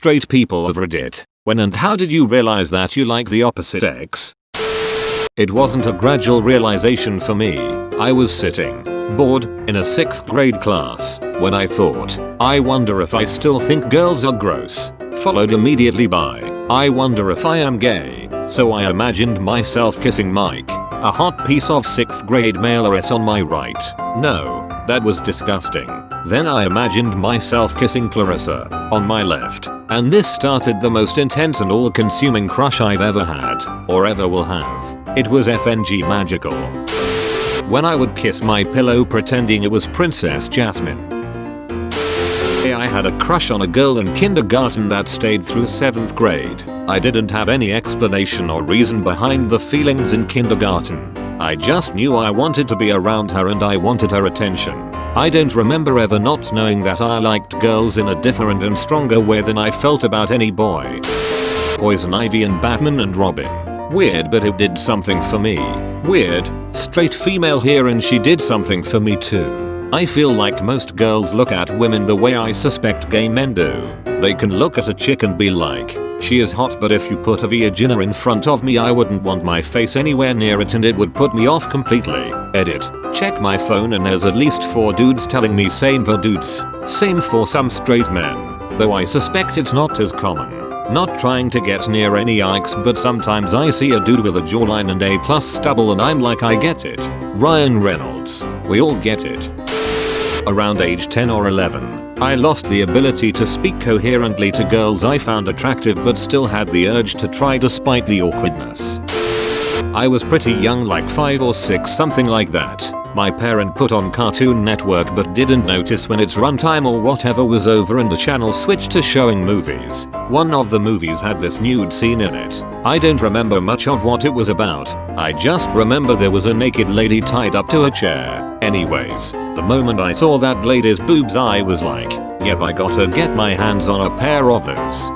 straight people of Reddit. When and how did you realize that you like the opposite sex? It wasn't a gradual realization for me. I was sitting, bored, in a 6th grade class, when I thought, I wonder if I still think girls are gross, followed immediately by, I wonder if I am gay. So I imagined myself kissing Mike, a hot piece of 6th grade male on my right. No, that was disgusting. Then I imagined myself kissing Clarissa, on my left, and this started the most intense and all-consuming crush I've ever had, or ever will have. It was FNG magical. When I would kiss my pillow pretending it was Princess Jasmine. I had a crush on a girl in kindergarten that stayed through 7th grade. I didn't have any explanation or reason behind the feelings in kindergarten. I just knew I wanted to be around her and I wanted her attention. I don't remember ever not knowing that I liked girls in a different and stronger way than I felt about any boy. Poison Ivy and Batman and Robin. Weird, but it did something for me. Weird, straight female here and she did something for me too. I feel like most girls look at women the way I suspect gay men do. They can look at a chick and be like, she is hot, but if you put a vagina in front of me I wouldn't want my face anywhere near it and it would put me off completely. Edit. Check my phone and there's at least 4 dudes telling me same for dudes. Same for some straight men. Though I suspect it's not as common. Not trying to get near any yikes, but sometimes I see a dude with a jawline and A+ stubble and I'm like, I get it. Ryan Reynolds. We all get it. Around age 10 or 11, I lost the ability to speak coherently to girls I found attractive but still had the urge to try despite the awkwardness. I was pretty young, like 5 or 6, something like that. My parent put on Cartoon Network but didn't notice when its runtime or whatever was over and the channel switched to showing movies. One of the movies had this nude scene in it. I don't remember much of what it was about. I just remember there was a naked lady tied up to a chair. Anyways, the moment I saw that lady's boobs I was like, yep, I gotta get my hands on a pair of those.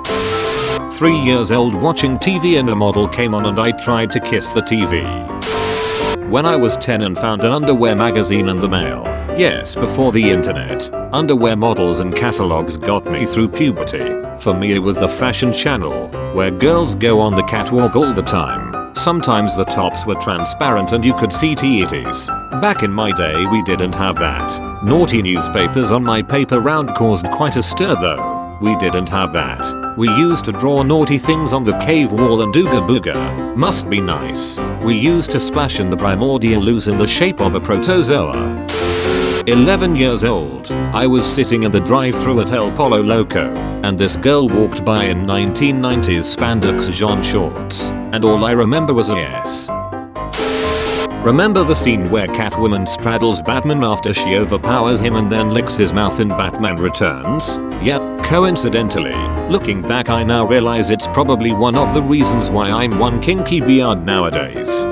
3 years old watching TV and a model came on and I tried to kiss the TV. When I was 10 and found an underwear magazine in the mail. Yes, before the internet. Underwear models and catalogs got me through puberty. For me it was the fashion channel, where girls go on the catwalk all the time. Sometimes the tops were transparent and you could see titties. Back in my day we didn't have that. Naughty newspapers on my paper round caused quite a stir though. We didn't have that. We used to draw naughty things on the cave wall and ooga booga. Must be nice. We used to splash in the primordial ooze in the shape of a protozoa. 11 years old, I was sitting in the drive-thru at El Polo Loco, and this girl walked by in 1990s spandex jean shorts, and all I remember was a yes. Remember the scene where Catwoman straddles Batman after she overpowers him and then licks his mouth in Batman Returns? Yep, coincidentally, looking back I now realize it's probably one of the reasons why I'm one kinky beard nowadays.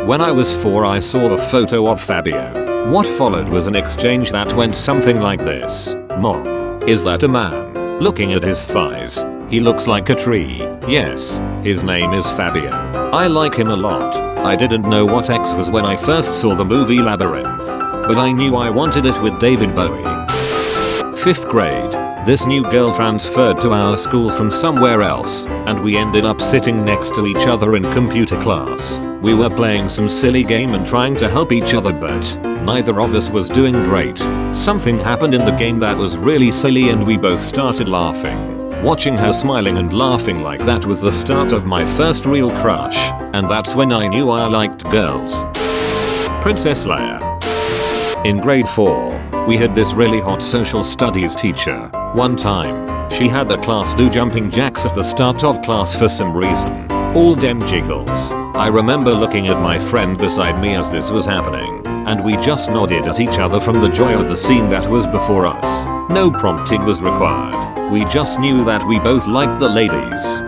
When I was 4 I saw a photo of Fabio. What followed was an exchange that went something like this. Mom, is that a man? Looking at his thighs, he looks like a tree. Yes, his name is Fabio. I like him a lot. I didn't know what X was when I first saw the movie Labyrinth, but I knew I wanted it with David Bowie. 5th grade, this new girl transferred to our school from somewhere else, and we ended up sitting next to each other in computer class. We were playing some silly game and trying to help each other, but neither of us was doing great. Something happened in the game that was really silly and we both started laughing. Watching her smiling and laughing like that was the start of my first real crush, and that's when I knew I liked girls. Princess Leia. In grade 4, we had this really hot social studies teacher. One time, she had the class do jumping jacks at the start of class for some reason. All dem jiggles. I remember looking at my friend beside me as this was happening, and we just nodded at each other from the joy of the scene that was before us. No prompting was required. We just knew that we both liked the ladies.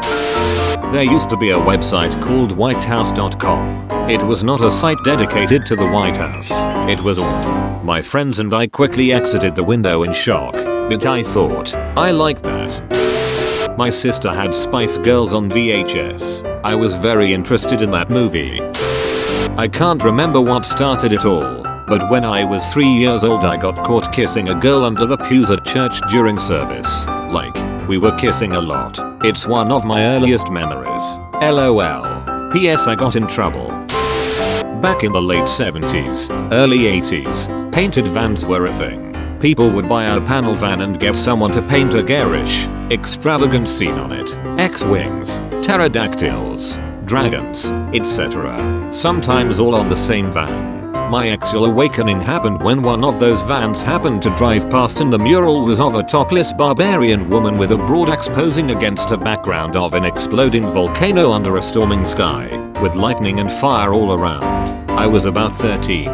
There used to be a website called whitehouse.com. It was not a site dedicated to the White House. It was all. My friends and I quickly exited the window in shock, but I thought, I like that. My sister had Spice Girls on VHS. I was very interested in that movie. I can't remember what started it all, but when I was 3 years old I got caught kissing a girl under the pews at church during service. Like, we were kissing a lot. It's one of my earliest memories. LOL. PS I got in trouble. Back in the late 70s, early 80s, painted vans were a thing. People would buy a panel van and get someone to paint a garish, extravagant scene on it. X-wings, pterodactyls, dragons, etc. Sometimes all on the same van. My actual awakening happened when one of those vans happened to drive past and the mural was of a topless barbarian woman with a broad axe posing against a background of an exploding volcano under a storming sky, with lightning and fire all around. I was about 13.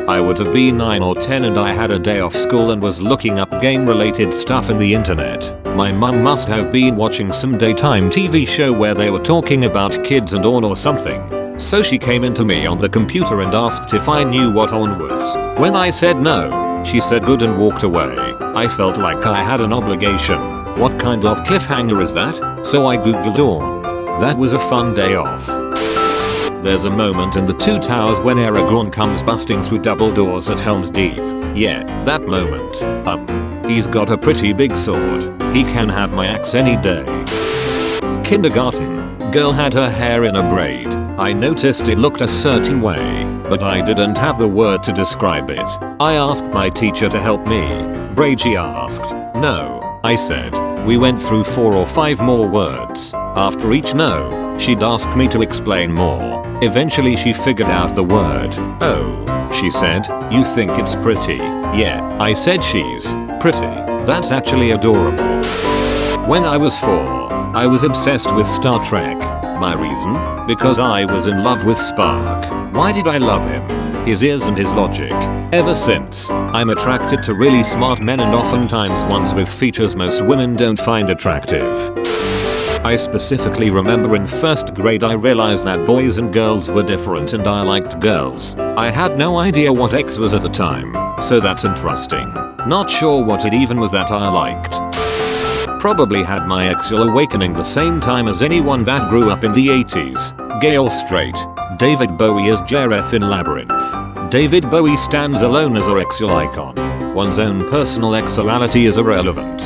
I would have been 9 or 10 and I had a day off school and was looking up game related stuff in the internet. My mum must have been watching some daytime TV show where they were talking about kids and on or something. So she came into me on the computer and asked if I knew what on was. When I said no, she said good and walked away. I felt like I had an obligation. What kind of cliffhanger is that? So I googled on. That was a fun day off. There's a moment in The Two Towers when Aragorn comes busting through double doors at Helm's Deep. Yeah, that moment. He's got a pretty big sword. He can have my axe any day. Kindergarten. Girl had her hair in a braid. I noticed it looked a certain way, but I didn't have the word to describe it. I asked my teacher to help me. Braid, she asked. No, I said. We went through 4 or 5 more words. After each no, she'd ask me to explain more. Eventually she figured out the word. Oh, she said, you think it's pretty. Yeah, I said she's pretty. That's actually adorable. When I was 4, I was obsessed with Star Trek. My reason? Because I was in love with Spock. Why did I love him? His ears and his logic. Ever since, I'm attracted to really smart men and oftentimes ones with features most women don't find attractive. I specifically remember in 1st grade I realized that boys and girls were different and I liked girls. I had no idea what X was at the time, so that's interesting. Not sure what it even was that I liked. Probably had my actual awakening the same time as anyone that grew up in the 80s. Gay or straight, David Bowie as Jareth in Labyrinth. David Bowie stands alone as a actual icon. One's own personal sexuality is irrelevant.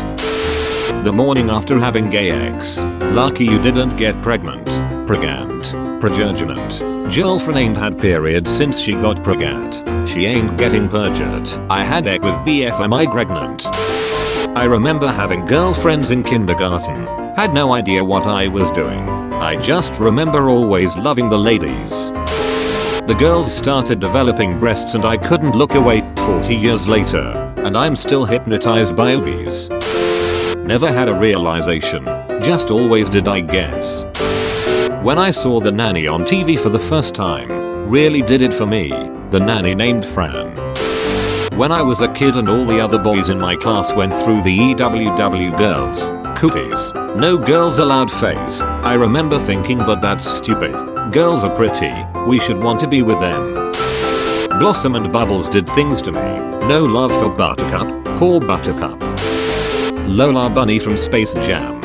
The morning after having gay X. Lucky you didn't get pregnant. Pregant. Progerginant. Girlfriend ain't had period since she got pregant. She ain't getting perjured. I had X with BF, am I pregnant? I remember having girlfriends in kindergarten. Had no idea what I was doing. I just remember always loving the ladies. The girls started developing breasts and I couldn't look away. 40 years later, and I'm still hypnotized by boobies. Never had a realization. Just always did, I guess. When I saw The Nanny on TV for the first time, really did it for me. The nanny named Fran. When I was a kid and all the other boys in my class went through the EWW girls, cooties, no girls allowed phase, I remember thinking, but that's stupid. Girls are pretty, we should want to be with them. Blossom and Bubbles did things to me. No love for Buttercup, poor Buttercup. Lola Bunny from Space Jam.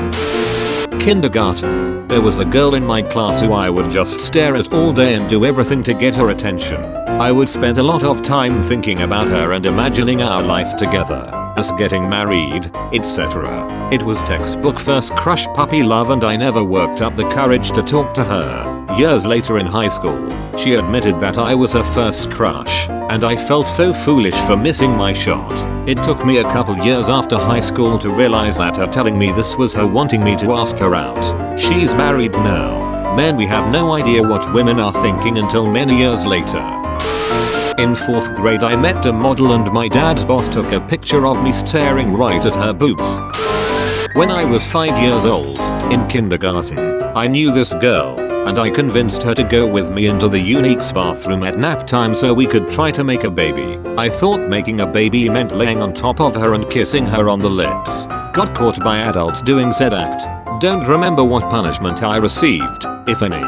Kindergarten. There was a girl in my class who I would just stare at all day and do everything to get her attention. I would spend a lot of time thinking about her and imagining our life together, us getting married, etc. It was textbook first crush puppy love and I never worked up the courage to talk to her. Years later in high school, she admitted that I was her first crush, and I felt so foolish for missing my shot. It took me a couple years after high school to realize that her telling me this was her wanting me to ask her out. She's married now. Men, we have no idea what women are thinking until many years later. In 4th grade I met a model and my dad's boss took a picture of me staring right at her boobs. When I was 5 years old, in kindergarten, I knew this girl, and I convinced her to go with me into the Unique's bathroom at nap time so we could try to make a baby. I thought making a baby meant laying on top of her and kissing her on the lips. Got caught by adults doing said act. Don't remember what punishment I received, if any.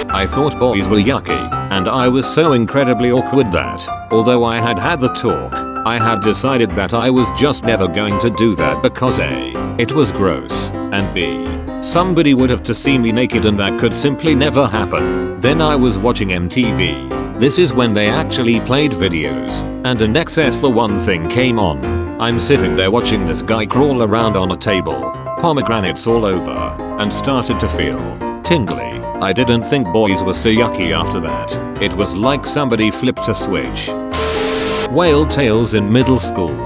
I thought boys were yucky, and I was so incredibly awkward that, although I had had the talk, I had decided that I was just never going to do that because A, it was gross, and B, somebody would have to see me naked and that could simply never happen. Then I was watching MTV. This is when they actually played videos, and an XS The One Thing came on. I'm sitting there watching this guy crawl around on a table, pomegranates all over, and started to feel tingly. I didn't think boys were so yucky after that. It was like somebody flipped a switch. Whale tails in middle school.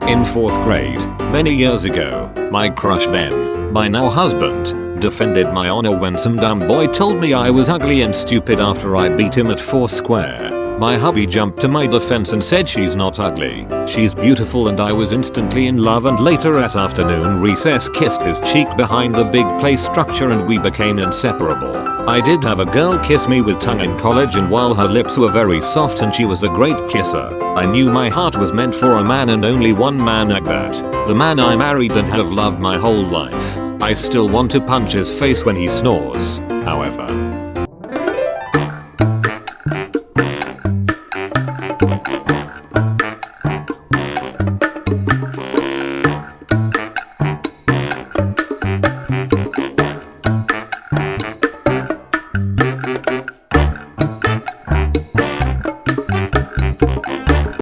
In 4th grade, many years ago, my crush then, my now husband, defended my honor when some dumb boy told me I was ugly and stupid after I beat him at 4 square. My hubby jumped to my defense and said she's not ugly, she's beautiful, and I was instantly in love, and later at afternoon recess kissed his cheek behind the big play structure and we became inseparable. I did have a girl kiss me with tongue in college, and while her lips were very soft and she was a great kisser, I knew my heart was meant for a man and only one man at that. The man I married and have loved my whole life. I still want to punch his face when he snores, however.